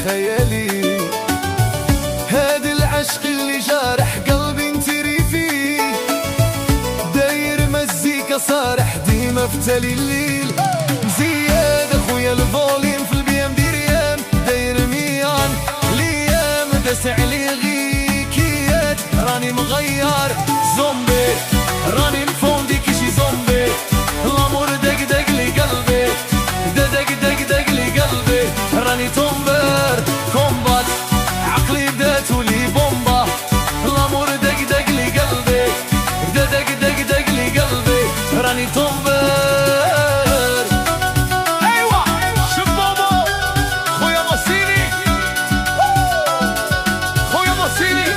خيالي هذا العشق اللي جارح قلبي انتري فيه، داير مزيكا صارح ديما في تالي الليل. زياد اخويا الفوليم في البيام ديريان داير ميان ليام داس علي غيكيات. راني مغير زومبي راني مفوندي كيشي زومبي، الامور دق دق لي قلبي دق دق دق لي قلبي. راني تومبر كومبات عقلي بدات ولي بومبا، الامور دق دق لي قلبي دق دق دق لي قلبي. راني تومبر ايوا شوف بابا خويا مصيري خويا مصيري.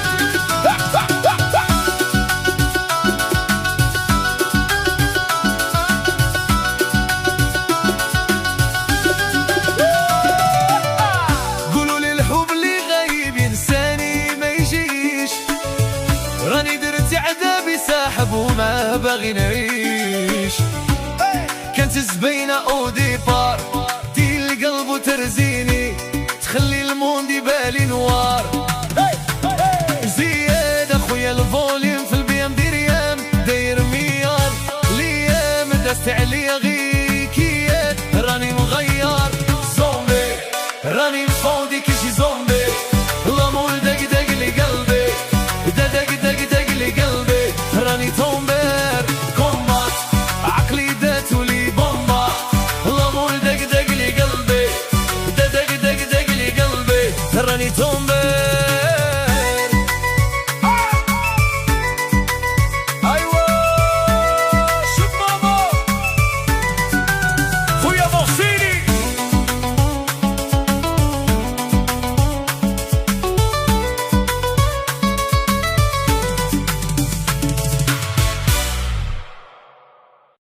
راني درت عذابي ساحب وما باغي نعيش، كانت زبينة او ديبار دي القلب وترزيني تخلي الموند يبالي نوار. زياد اخويا الفوليوم في البيام ديريام داير ميان ليام دازت عليا